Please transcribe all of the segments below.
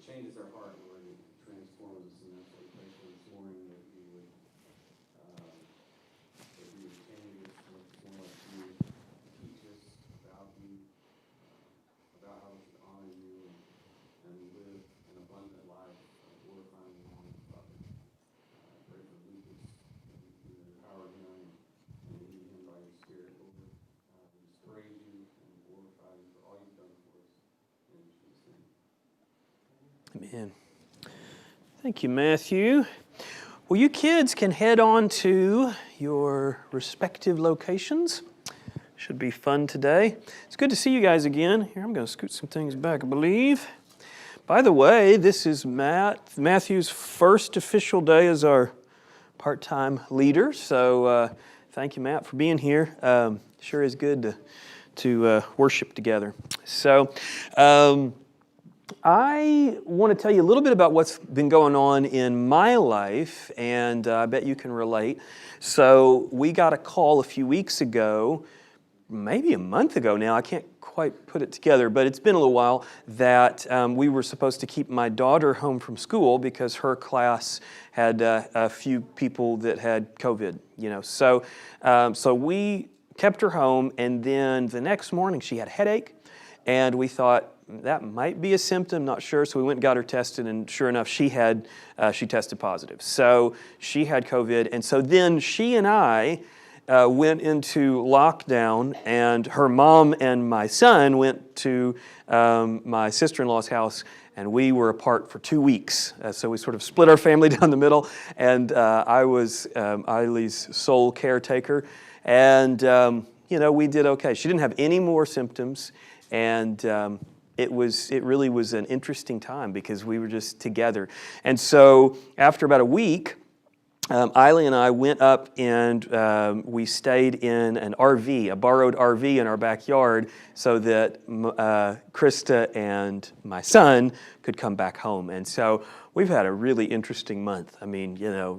changes our heart, Lord, and transforms us. And that's what we pray for this morning, that you would change us, Lord, more like you, teach us about you, about how we should honor you and live an abundant life, glorifying your name, Father. I pray for Lucas, that you empower him and lead him by your Spirit, Lord. We just praise you and glorify you for all you've done for us. In Jesus' name. Amen. Thank you, Matthew. Well, you kids can head on to your respective locations. Should be fun today. It's good to see you guys again. Here, I'm going to scoot some things back, I believe. By the way, this is Matthew's first official day as our part-time leader. So thank you, Matt, for being here. Sure is good to worship together. So I want to tell you a little bit about what's been going on in my life, and I bet you can relate. So we got a call a few weeks ago, maybe a month ago now, I can't quite put it together, but it's been a little while, that we were supposed to keep my daughter home from school because her class had a few people that had COVID, So we kept her home, and then the next morning she had a headache, and we thought, that might be a symptom, not sure. So we went and got her tested, and sure enough, she tested positive. So she had COVID, and so then she and I went into lockdown, and her mom and my son went to my sister-in-law's house, and we were apart for 2 weeks. So we sort of split our family down the middle, and I was Eileen's sole caretaker, and we did okay. She didn't have any more symptoms, and it really was an interesting time because we were just together. And so after about a week, Eileen and I went up and we stayed in an RV, a borrowed RV in our backyard, so that Krista and my son could come back home. And so we've had a really interesting month. I mean,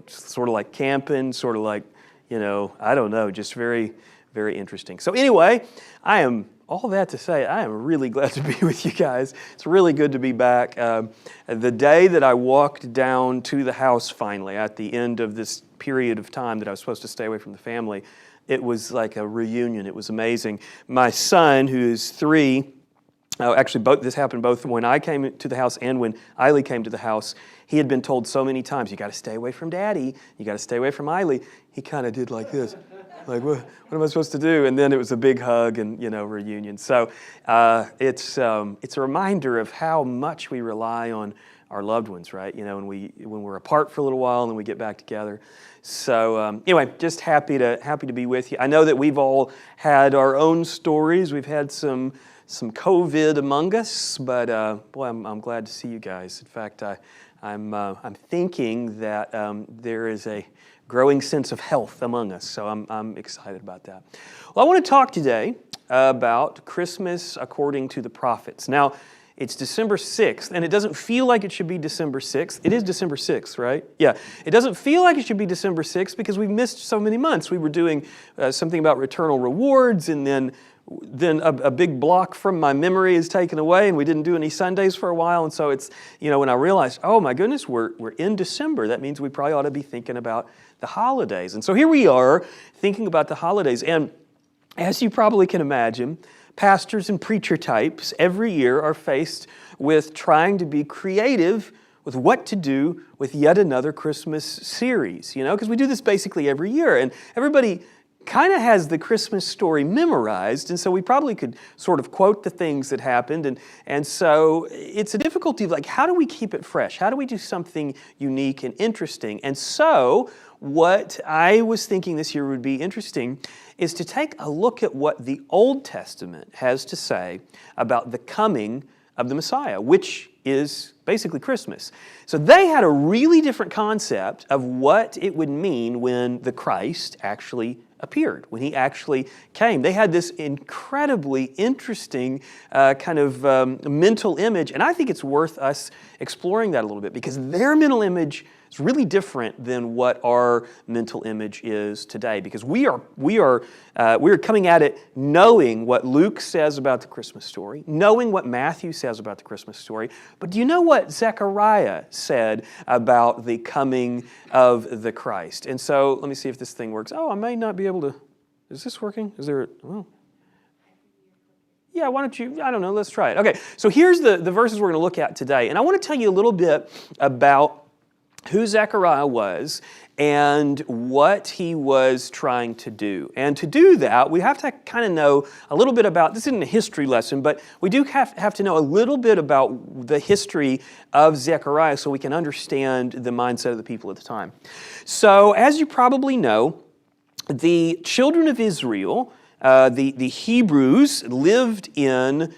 sort of like camping, sort of like, I don't know, just very, very interesting. So anyway, all that to say, I am really glad to be with you guys. It's really good to be back. The day that I walked down to the house finally, at the end of this period of time that I was supposed to stay away from the family, it was like a reunion. It was amazing. My son, who is 3, Actually, this happened both when I came to the house and when Eiley came to the house. He had been told so many times, you got to stay away from Daddy. You got to stay away from Eiley. He kind of did like this. Like, what am I supposed to do? And then it was a big hug and, reunion. So it's a reminder of how much we rely on our loved ones, right? When we're apart for a little while and then we get back together. So anyway, just happy to be with you. I know that we've all had our own stories. We've had some COVID among us, but boy, I'm glad to see you guys. In fact, I'm thinking that there is a growing sense of health among us, so I'm excited about that. Well, I want to talk today about Christmas according to the prophets. Now, it's December 6th, and it doesn't feel like it should be December 6th. It is December 6th, right? Yeah. It doesn't feel like it should be December 6th because we've missed so many months. We were doing something about returnal rewards, and then a big block from my memory is taken away, and we didn't do any Sundays for a while. And so it's, when I realized, oh my goodness, we're in December. That means we probably ought to be thinking about the holidays. And so here we are thinking about the holidays. And as you probably can imagine, pastors and preacher types every year are faced with trying to be creative with what to do with yet another Christmas series, because we do this basically every year. And everybody kind of has the Christmas story memorized, and so we probably could sort of quote the things that happened, and so it's a difficulty of like, how do we keep it fresh? How do we do something unique and interesting? And so what I was thinking this year would be interesting is to take a look at what the Old Testament has to say about the coming of the Messiah, which is basically Christmas. So they had a really different concept of what it would mean when the Christ actually appeared, when he actually came. They had this incredibly interesting kind of mental image, and I think it's worth us exploring that a little bit because their mental image is really different than what our mental image is today, because we are coming at it knowing what Luke says about the Christmas story, knowing what Matthew says about the Christmas story, but do you know what Zechariah said about the coming of the Christ? And so let me see if this thing works. Oh, I may not be able to. Is this working? Is there? Oh. Yeah, why don't you, I don't know, let's try it. Okay, so here's the verses we're going to look at today, and I want to tell you a little bit about who Zechariah was and what he was trying to do. And to do that, we have to kind of know a little bit about, this isn't a history lesson, but we do have to know a little bit about the history of Zechariah so we can understand the mindset of the people at the time. So, as you probably know, the children of Israel, the Hebrews, lived in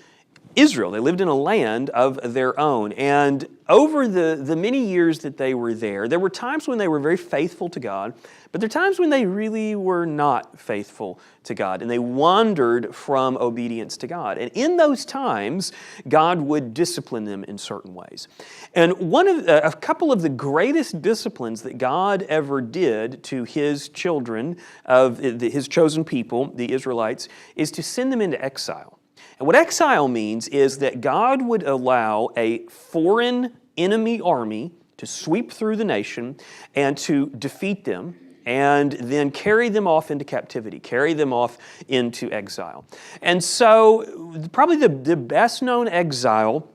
Israel. They lived in a land of their own. And over the many years that they were there were times when they were very faithful to God, but there are times when they really were not faithful to God, and they wandered from obedience to God. And in those times, God would discipline them in certain ways. And a couple of the greatest disciplines that God ever did to His children, of His chosen people, the Israelites, is to send them into exile. And what exile means is that God would allow a foreign enemy army to sweep through the nation and to defeat them and then carry them off into captivity, carry them off into exile. And so probably the best known exile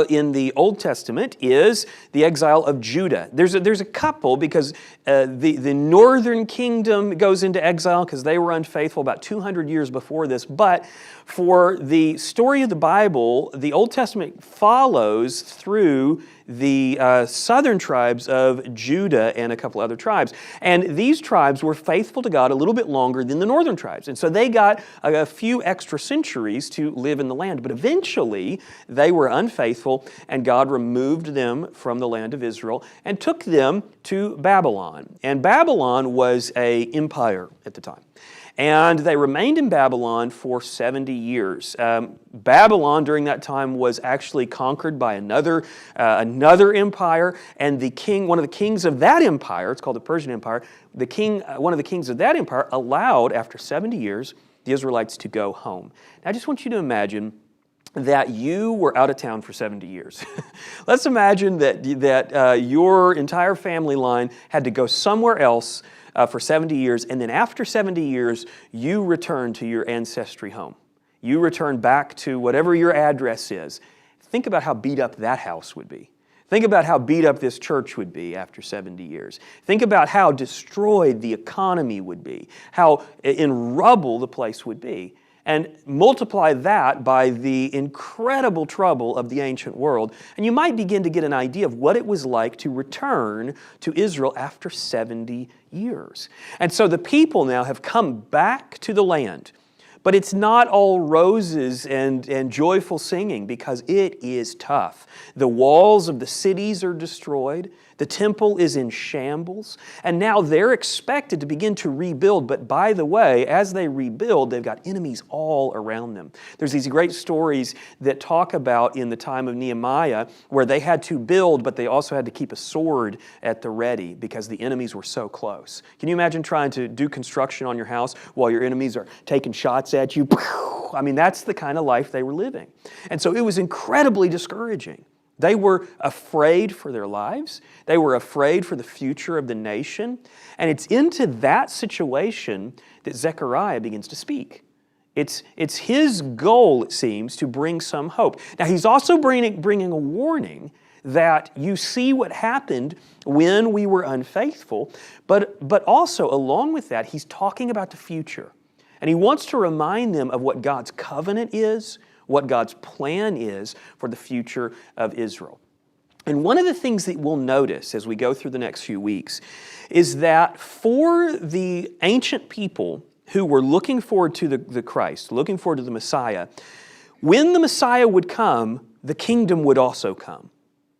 in the Old Testament is the exile of Judah. There's a couple, because the northern kingdom goes into exile because they were unfaithful about 200 years before this. But for the story of the Bible, the Old Testament follows through the southern tribes of Judah and a couple other tribes. And these tribes were faithful to God a little bit longer than the northern tribes. And so they got a few extra centuries to live in the land. But eventually, they were unfaithful, and God removed them from the land of Israel and took them to Babylon. And Babylon was an empire at the time. And they remained in Babylon for 70 years. Babylon during that time was actually conquered by another empire, and one of the kings of that empire, it's called the Persian Empire, one of the kings of that empire allowed, after 70 years, the Israelites to go home. Now, I just want you to imagine that you were out of town for 70 years. Let's imagine that your entire family line had to go somewhere else for 70 years, and then after 70 years, you return to your ancestry home. you return back to whatever your address is. Think about how beat up that house would be. Think about how beat up this church would be after 70 years. Think about how destroyed the economy would be, how in rubble the place would be. And multiply that by the incredible trouble of the ancient world, and you might begin to get an idea of what it was like to return to Israel after 70 years. And so the people now have come back to the land. But it's not all roses and joyful singing, because it is tough. The walls of the cities are destroyed. The temple is in shambles. And now they're expected to begin to rebuild. But by the way, as they rebuild, they've got enemies all around them. There's these great stories that talk about in the time of Nehemiah where they had to build, but they also had to keep a sword at the ready because the enemies were so close. Can you imagine trying to do construction on your house while your enemies are taking shots at you? I mean, that's the kind of life they were living. And so it was incredibly discouraging. They were afraid for their lives. They were afraid for the future of the nation. And it's into that situation that Zechariah begins to speak. It's his goal, it seems, to bring some hope. Now, he's also bringing a warning that you see what happened when we were unfaithful, but also along with that, he's talking about the future. And he wants to remind them of what God's covenant is, what God's plan is for the future of Israel. And one of the things that we'll notice as we go through the next few weeks is that for the ancient people who were looking forward to the Christ, looking forward to the Messiah, when the Messiah would come, the kingdom would also come.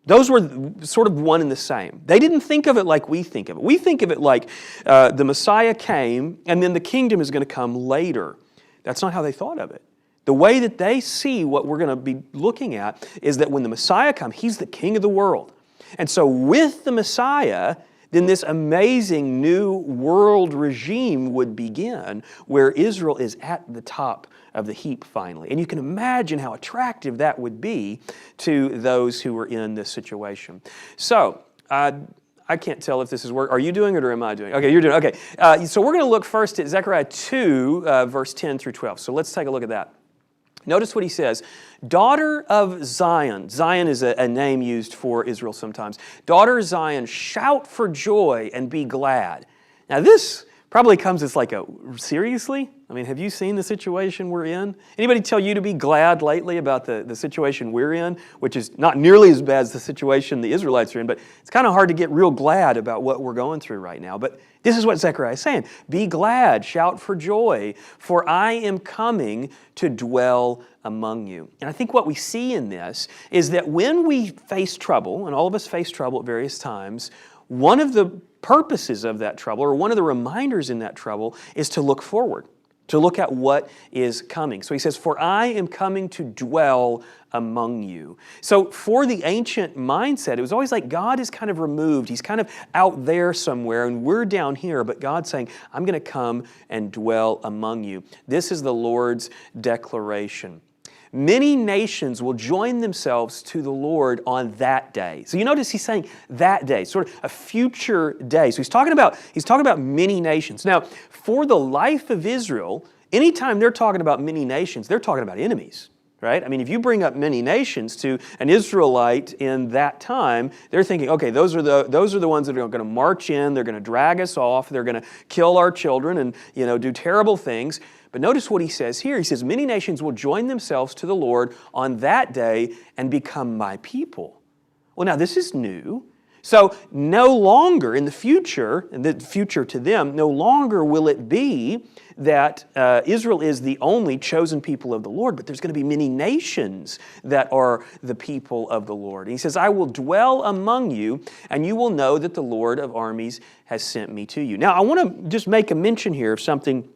Those were sort of one and the same. They didn't think of it like we think of it. We think of it like the Messiah came and then the kingdom is going to come later. That's not how they thought of it. The way that they see what we're going to be looking at is that when the Messiah comes, He's the King of the world. And so with the Messiah, then this amazing new world regime would begin where Israel is at the top of the heap finally. And you can imagine how attractive that would be to those who were in this situation. So, I can't tell if this is work. Are you doing it or am I doing it? Okay, you're doing it. Okay. So we're going to look first at Zechariah 2, verse 10 through 12. So let's take a look at that. Notice what he says. Daughter of Zion. Zion is a name used for Israel sometimes. Daughter of Zion, shout for joy and be glad. Now this probably comes as like seriously? I mean, have you seen the situation we're in? Anybody tell you to be glad lately about the situation we're in, which is not nearly as bad as the situation the Israelites are in, but it's kind of hard to get real glad about what we're going through right now. But this is what Zechariah is saying. Be glad, shout for joy, for I am coming to dwell among you. And I think what we see in this is that when we face trouble, and all of us face trouble at various times, one of the purposes of that trouble, or one of the reminders in that trouble, is to look forward, to look at what is coming. So he says, for I am coming to dwell among you. So for the ancient mindset, it was always like God is kind of removed. He's kind of out there somewhere, and we're down here, but God's saying, I'm going to come and dwell among you. This is the Lord's declaration. Many nations will join themselves to the Lord on that day. So you notice he's saying that day, sort of a future day. So he's talking about many nations. Now, for the life of Israel, anytime they're talking about many nations, they're talking about enemies, right? I mean, if you bring up many nations to an Israelite in that time, they're thinking, okay, those are the ones that are going to march in, they're going to drag us off, they're going to kill our children and, do terrible things. But notice what he says here. He says, many nations will join themselves to the Lord on that day and become my people. Well, now this is new. So no longer in the future, and the future to them, no longer will it be that Israel is the only chosen people of the Lord, but there's going to be many nations that are the people of the Lord. And he says, I will dwell among you, and you will know that the Lord of armies has sent me to you. Now, I want to just make a mention here of something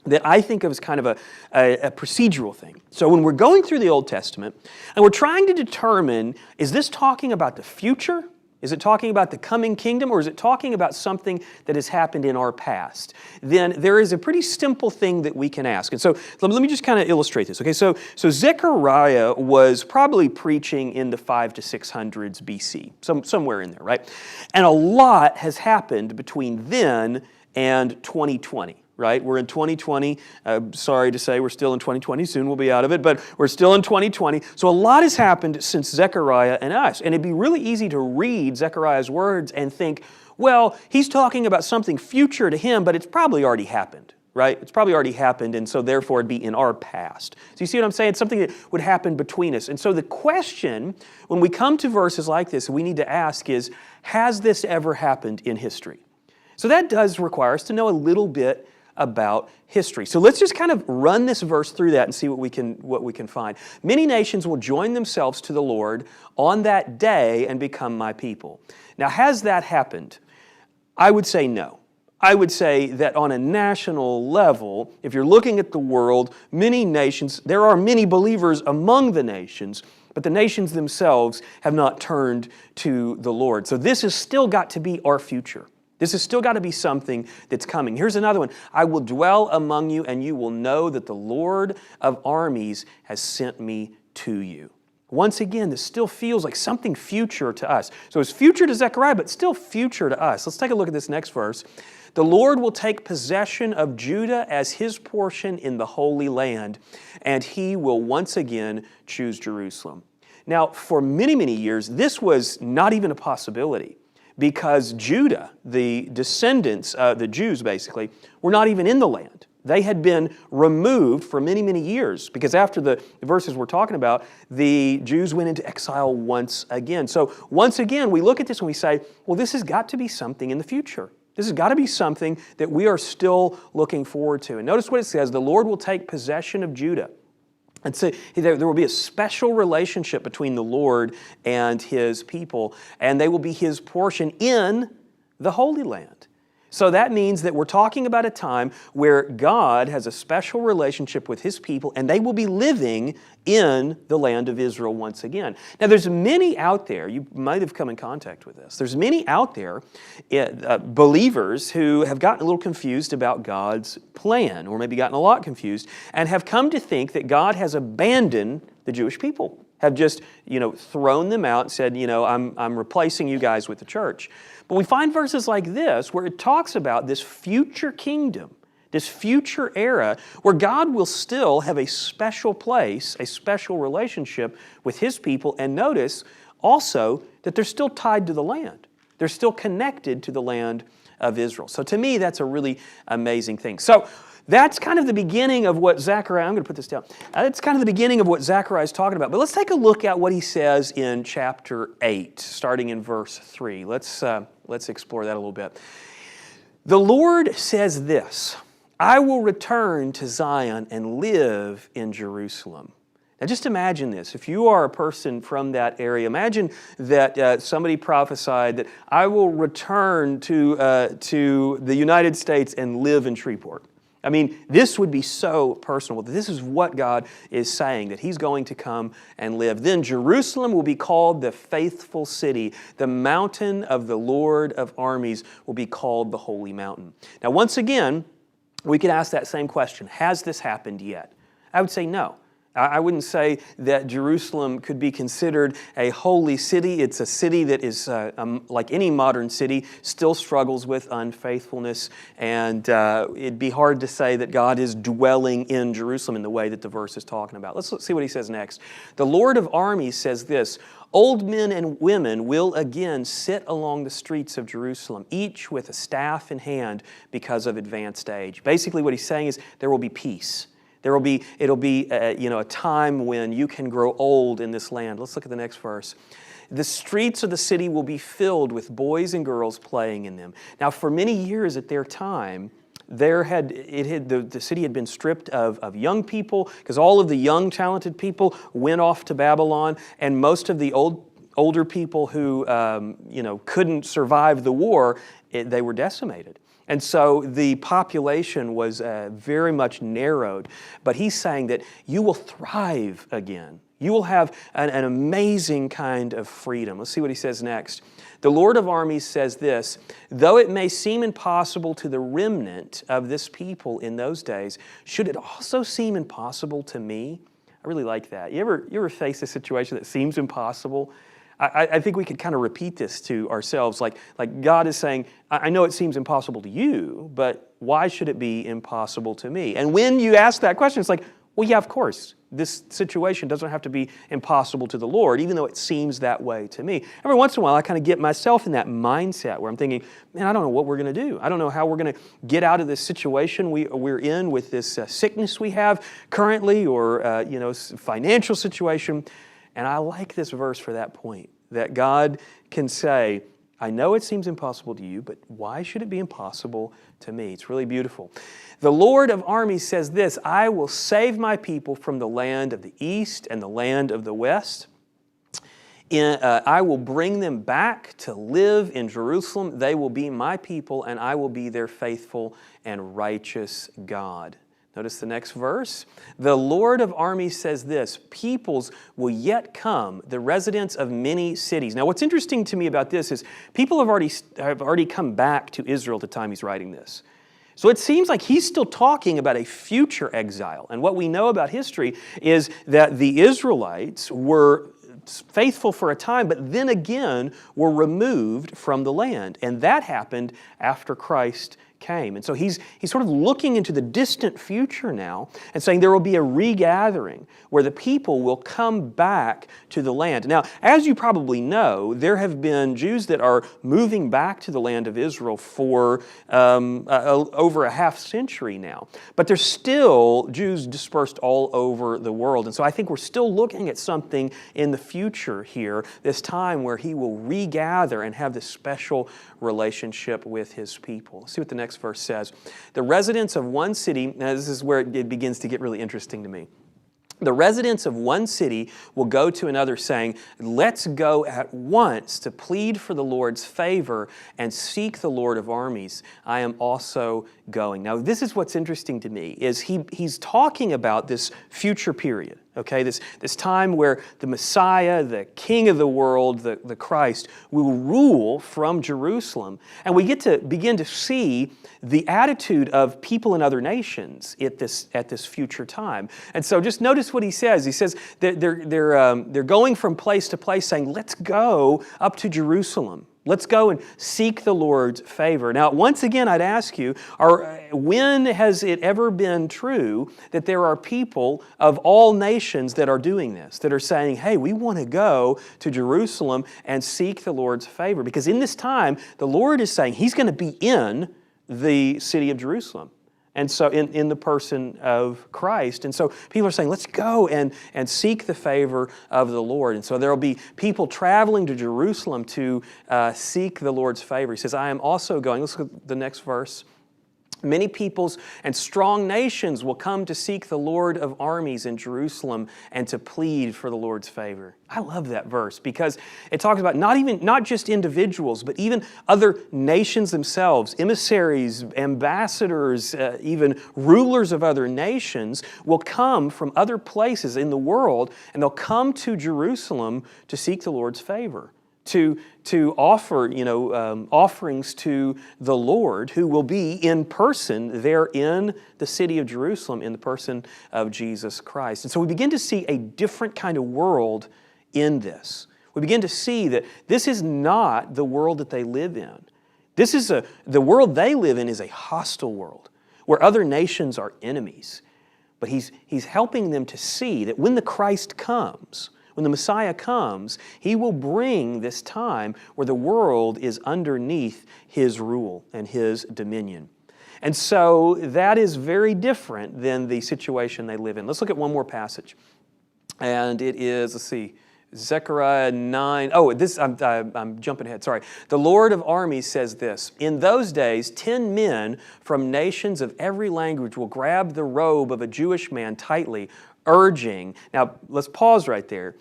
that I think of as kind of a procedural thing. So when we're going through the Old Testament and we're trying to determine, is this talking about the future? Is it talking about the coming kingdom, or is it talking about something that has happened in our past? Then there is a pretty simple thing that we can ask. And so let me just kind of illustrate this. Okay, so Zechariah was probably preaching in the 500 to 600s BC, somewhere in there, right? And a lot has happened between then and 2020. right? We're in 2020. Sorry to say we're still in 2020. Soon we'll be out of it, but we're still in 2020. So a lot has happened since Zechariah and us. And it'd be really easy to read Zechariah's words and think, well, he's talking about something future to him, but it's probably already happened, right? It's probably already happened, and so therefore it'd be in our past. So you see what I'm saying? It's something that would happen between us. And so the question, when we come to verses like this, we need to ask is, has this ever happened in history? So that does require us to know a little bit about history. So let's just kind of run this verse through that and see what we can find. Many nations will join themselves to the Lord on that day and become my people. Now, has that happened? I would say no. I would say that on a national level, if you're looking at the world, many nations, there are many believers among the nations, but the nations themselves have not turned to the Lord. So this has still got to be our future. This has still got to be something that's coming. Here's another one. I will dwell among you, and you will know that the Lord of armies has sent me to you. Once again, this still feels like something future to us. So it's future to Zechariah, but still future to us. Let's take a look at this next verse. The Lord will take possession of Judah as his portion in the Holy Land, and he will once again choose Jerusalem. Now, for many, many years, this was not even a possibility, because Judah, the descendants, the Jews basically, were not even in the land. They had been removed for many, many years, because after the verses we're talking about, the Jews went into exile once again. So once again, we look at this and we say, well, this has got to be something in the future. This has got to be something that we are still looking forward to. And notice what it says, the Lord will take possession of Judah. And so there will be a special relationship between the Lord and His people, and they will be His portion in the Holy Land. So that means that we're talking about a time where God has a special relationship with His people, and they will be living in the land of Israel once again. Now, there's many out there, you might have come in contact with this, there's many out there, believers who have gotten a little confused about God's plan, or maybe gotten a lot confused, and have come to think that God has abandoned the Jewish people, have just, thrown them out and said, I'm replacing you guys with the church. But we find verses like this where it talks about this future kingdom, this future era where God will still have a special place, a special relationship with His people. And notice also that they're still tied to the land. They're still connected to the land of Israel. So to me, that's a really amazing thing. So that's kind of the beginning of what Zechariah, I'm going to put this down. That's kind of the beginning of what Zechariah is talking about. But let's take a look at what he says in chapter 8, starting in verse 3. Let's explore that a little bit. The Lord says this, I will return to Zion and live in Jerusalem. Now just imagine this. If you are a person from that area, imagine that somebody prophesied that I will return to the United States and live in Shreveport. I mean, this would be so personal. This is what God is saying, that He's going to come and live. Then Jerusalem will be called the faithful city. The mountain of the Lord of armies will be called the holy mountain. Now, once again, we could ask that same question. Has this happened yet? I would say no. I wouldn't say that Jerusalem could be considered a holy city. It's a city that is, like any modern city, still struggles with unfaithfulness. And it'd be hard to say that God is dwelling in Jerusalem in the way that the verse is talking about. Let's see what he says next. The Lord of armies says this, old men and women will again sit along the streets of Jerusalem, each with a staff in hand because of advanced age. Basically what he's saying is there will be peace. It'll be a time when you can grow old in this land. Let's look at the next verse. The streets of the city will be filled with boys and girls playing in them. Now, for many years at their time, the city had been stripped of young people because all of the young, talented people went off to Babylon, and most of the older people who couldn't survive the war, they were decimated. And so the population was very much narrowed. But he's saying that you will thrive again. You will have an amazing kind of freedom. Let's see what he says next. The Lord of armies says this, though it may seem impossible to the remnant of this people in those days, should it also seem impossible to me? I really like that. You ever face a situation that seems impossible? I think we could kind of repeat this to ourselves. Like God is saying, I know it seems impossible to you, but why should it be impossible to me? And when you ask that question, it's like, well, yeah, of course. This situation doesn't have to be impossible to the Lord, even though it seems that way to me. Every once in a while, I kind of get myself in that mindset where I'm thinking, man, I don't know what we're going to do. I don't know how we're going to get out of this situation we're in with this sickness we have currently, or financial situation. And I like this verse for that point, that God can say, I know it seems impossible to you, but why should it be impossible to me? It's really beautiful. The Lord of armies says this, I will save my people from the land of the east and the land of the west. I will bring them back to live in Jerusalem. They will be my people, and I will be their faithful and righteous God. Notice the next verse. The Lord of armies says this, peoples will yet come, the residents of many cities. Now what's interesting to me about this is people have already come back to Israel at the time he's writing this. So it seems like he's still talking about a future exile. And what we know about history is that the Israelites were faithful for a time, but then again were removed from the land. And that happened after Christ came. And so he's sort of looking into the distant future now and saying there will be a regathering where the people will come back to the land. Now, as you probably know, there have been Jews that are moving back to the land of Israel for over a half century now. But there's still Jews dispersed all over the world. And so I think we're still looking at something in the future here, this time where he will regather and have this special relationship with his people. Let's see what the next verse says. The residents of one city, now this is where it begins to get really interesting to me. The residents of one city will go to another saying, let's go at once to plead for the Lord's favor and seek the Lord of armies. I am also going. Now this is what's interesting to me, is he's talking about this future period. Okay, this time where the Messiah, the King of the world, the Christ, will rule from Jerusalem. And we get to begin to see the attitude of people in other nations at this future time. And so just notice what he says. He says that they're going from place to place saying, let's go up to Jerusalem. Let's go and seek the Lord's favor. Now, once again, I'd ask you, when has it ever been true that there are people of all nations that are doing this, that are saying, hey, we want to go to Jerusalem and seek the Lord's favor? Because in this time, the Lord is saying He's going to be in the city of Jerusalem. And so in the person of Christ. And so people are saying, let's go and seek the favor of the Lord. And so there will be people traveling to Jerusalem to seek the Lord's favor. He says, I am also going. Let's look at the next verse. Many peoples and strong nations will come to seek the Lord of armies in Jerusalem and to plead for the Lord's favor. I love that verse because it talks about not just individuals, but even other nations themselves, emissaries, ambassadors, even rulers of other nations will come from other places in the world, and they'll come to Jerusalem to seek the Lord's favor. To offer, offerings to the Lord, who will be in person there in the city of Jerusalem in the person of Jesus Christ. And so we begin to see a different kind of world in this. We begin to see that this is not the world that they live in. The world they live in is a hostile world where other nations are enemies. But he's helping them to see that when the Christ comes, when the Messiah comes, He will bring this time where the world is underneath His rule and His dominion. And so that is very different than the situation they live in. Let's look at one more passage. And it is, let's see, Zechariah 9. Oh, I'm jumping ahead. Sorry. The Lord of armies says this, in those days, 10 men from nations of every language will grab the robe of a Jewish man tightly, urging. Now, let's pause right there.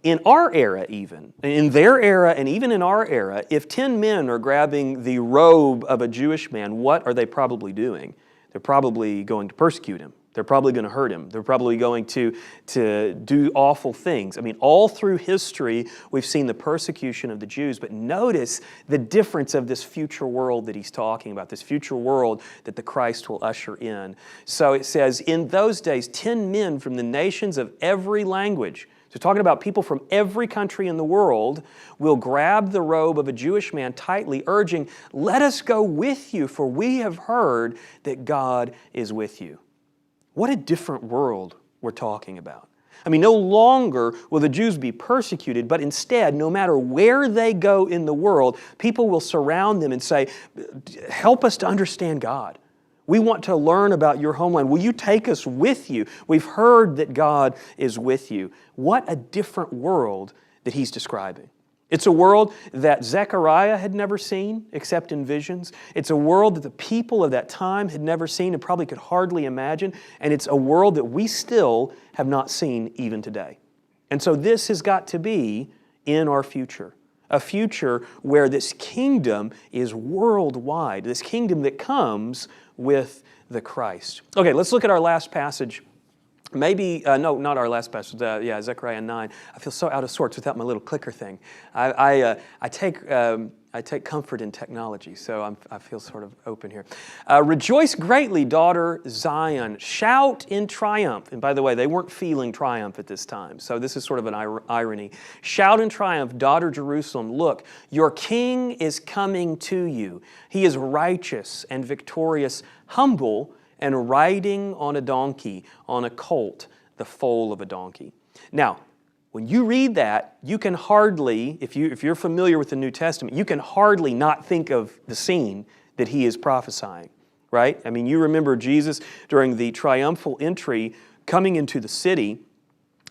In our era even, in their era and even in our era, if 10 men are grabbing the robe of a Jewish man, what are they probably doing? They're probably going to persecute him. They're probably going to hurt him. They're probably going to do awful things. I mean, all through history, we've seen the persecution of the Jews, but notice the difference of this future world that he's talking about, this future world that the Christ will usher in. So it says, in those days, 10 men from the nations of every language. So talking about people from every country in the world will grab the robe of a Jewish man tightly, urging, "Let us go with you, for we have heard that God is with you." What a different world we're talking about. I mean, no longer will the Jews be persecuted, but instead, no matter where they go in the world, people will surround them and say, "Help us to understand God. We want to learn about your homeland. Will you take us with you? We've heard that God is with you." What a different world that he's describing. It's a world that Zechariah had never seen except in visions. It's a world that the people of that time had never seen and probably could hardly imagine. And it's a world that we still have not seen even today. And so this has got to be in our future. A future where this kingdom is worldwide. This kingdom that comes with the Christ. Okay, let's look at our last passage. No, not our last passage. Zechariah 9. I feel so out of sorts without my little clicker thing. I take comfort in technology, so I feel sort of open here. "Rejoice greatly, daughter Zion. Shout in triumph." And by the way, they weren't feeling triumph at this time, so this is sort of an irony. "Shout in triumph, daughter Jerusalem. Look, your king is coming to you. He is righteous and victorious, humble, and riding on a donkey, on a colt, the foal of a donkey." Now, when you read that, you can hardly, if you're familiar with the New Testament, you can hardly not think of the scene that he is prophesying, right? I mean, you remember Jesus during the triumphal entry coming into the city,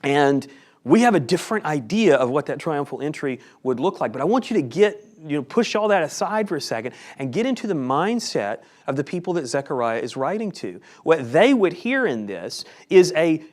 and we have a different idea of what that triumphal entry would look like. But I want you to push all that aside for a second and get into the mindset of the people that Zechariah is writing to. What they would hear in this is a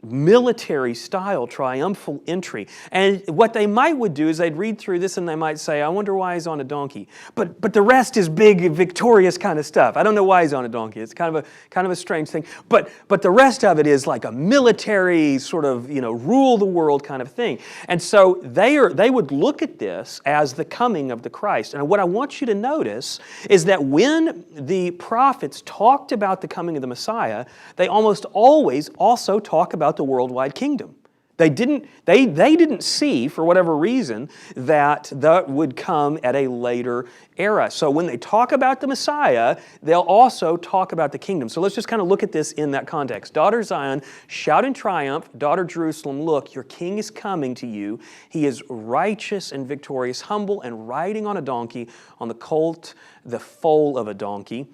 military-style triumphal entry. And what they would do is they'd read through this and they might say, "I wonder why he's on a donkey." But the rest is big, victorious kind of stuff. I don't know why he's on a donkey. It's kind of a strange thing. But the rest of it is like a military sort of, rule the world kind of thing. And so they would look at this as the coming of the Christ. And what I want you to notice is that when the prophets talked about the coming of the Messiah, they almost always also talk about the worldwide kingdom. They didn't see, for whatever reason, that would come at a later era. So when they talk about the Messiah, they'll also talk about the kingdom. So let's just kind of look at this in that context. "Daughter Zion, shout in triumph. Daughter Jerusalem, look, your king is coming to you. He is righteous and victorious, humble and riding on a donkey, on the colt, the foal of a donkey.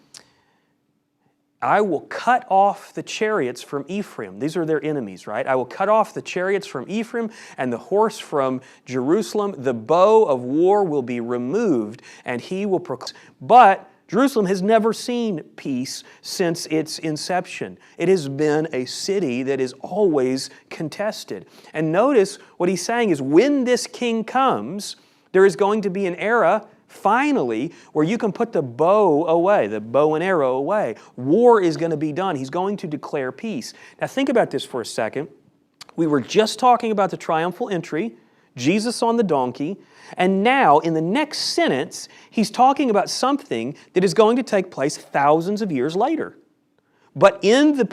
I will cut off the chariots from Ephraim." These are their enemies, right? "I will cut off the chariots from Ephraim and the horse from Jerusalem. The bow of war will be removed, and he will proclaim." But Jerusalem has never seen peace since its inception. It has been a city that is always contested. And notice what he's saying is when this king comes, there is going to be an era finally where you can put the bow away, the bow and arrow away. War is going to be done. He's going to declare peace. Now think about this for a second. We were just talking about the triumphal entry, Jesus on the donkey, and now in the next sentence, he's talking about something that is going to take place thousands of years later. But in the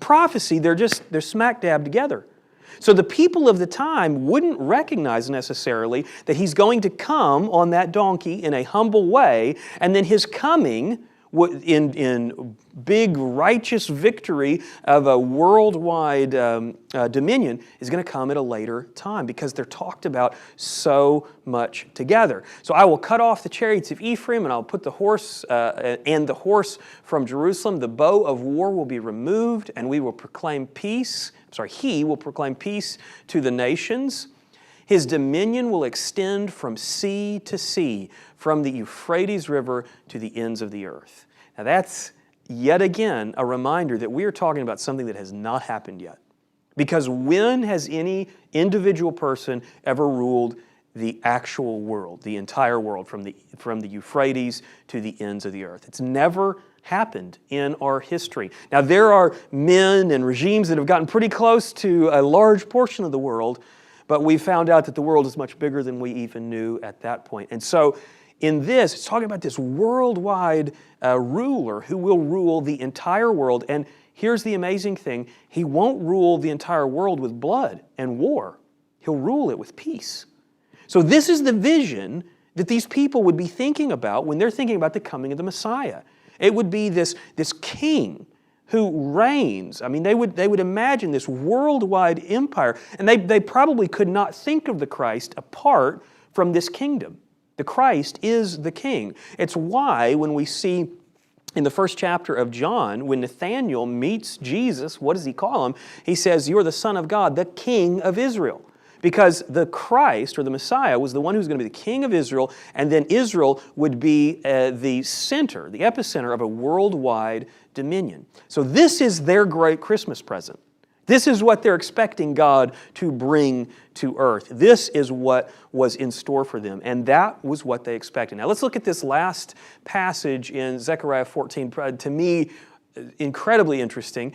prophecy, they're smack dab together. So the people of the time wouldn't recognize necessarily that he's going to come on that donkey in a humble way, and then his coming in big righteous victory of a worldwide dominion is going to come at a later time because they're talked about so much together. So "I will cut off the chariots of Ephraim, and I'll put the horse from Jerusalem. The bow of war will be removed, and we will proclaim peace." He will proclaim peace to the nations. "His dominion will extend from sea to sea, from the Euphrates River to the ends of the earth." Now that's yet again a reminder that we are talking about something that has not happened yet. Because when has any individual person ever ruled the actual world, the entire world, from the Euphrates to the ends of the earth? It's never happened in our history. Now there are men and regimes that have gotten pretty close to a large portion of the world, but we found out that the world is much bigger than we even knew at that point. And so in this, it's talking about this worldwide ruler who will rule the entire world, and here's the amazing thing. He won't rule the entire world with blood and war. He'll rule it with peace. So this is the vision that these people would be thinking about when they're thinking about the coming of the Messiah. It would be this king who reigns. I mean, they would imagine this worldwide empire, and they probably could not think of the Christ apart from this kingdom. The Christ is the king. It's why when we see in the first chapter of John, when Nathanael meets Jesus, what does he call him? He says, "You're the Son of God, the King of Israel." Because the Christ, or the Messiah, was the one who's going to be the king of Israel, and then Israel would be the center, the epicenter of a worldwide dominion. So this is their great Christmas present. This is what they're expecting God to bring to earth. This is what was in store for them, and that was what they expected. Now let's look at this last passage in Zechariah 14, to me, incredibly interesting.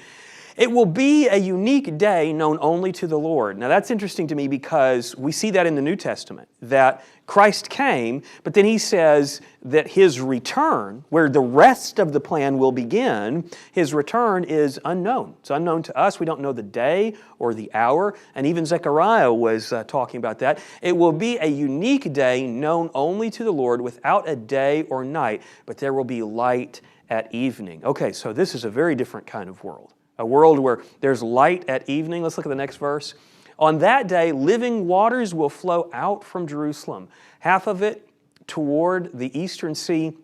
It will be a unique day known only to the Lord. Now that's interesting to me because we see that in the New Testament, that Christ came, but then He says that His return, where the rest of the plan will begin, His return is unknown. It's unknown to us. We don't know the day or the hour, and even Zechariah was talking about that. It will be a unique day known only to the Lord, without a day or night, but there will be light at evening. Okay, so this is a very different kind of world. A world where there's light at evening. Let's look at the next verse. On that day, living waters will flow out from Jerusalem, half of it toward the eastern sea,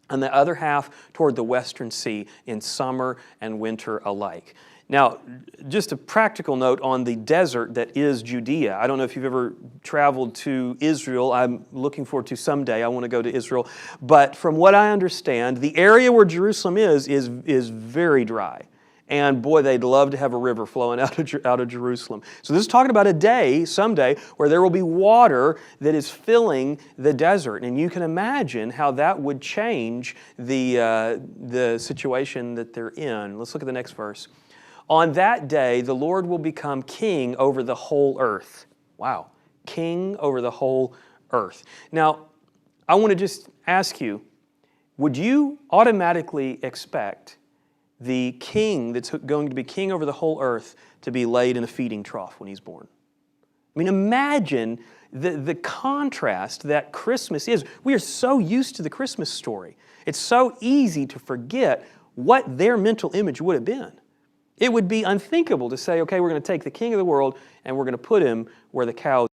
and the other half toward the western sea, in summer and winter alike. Now, just a practical note on the desert that is Judea. I don't know if you've ever traveled to Israel. I'm looking forward to someday. I want to go to Israel. But from what I understand, the area where Jerusalem is very dry. And boy, they'd love to have a river flowing out of Jerusalem. So this is talking about a day, someday, where there will be water that is filling the desert. And you can imagine how that would change the situation that they're in. Let's look at the next verse. On that day, the Lord will become king over the whole earth. Wow. King over the whole earth. Now, I want to just ask you, would you automatically expect the king that's going to be king over the whole earth to be laid in a feeding trough when He's born? I mean, imagine the contrast that Christmas is. We are so used to the Christmas story. It's so easy to forget what their mental image would have been. It would be unthinkable to say, okay, we're going to take the king of the world and we're going to put Him where the cows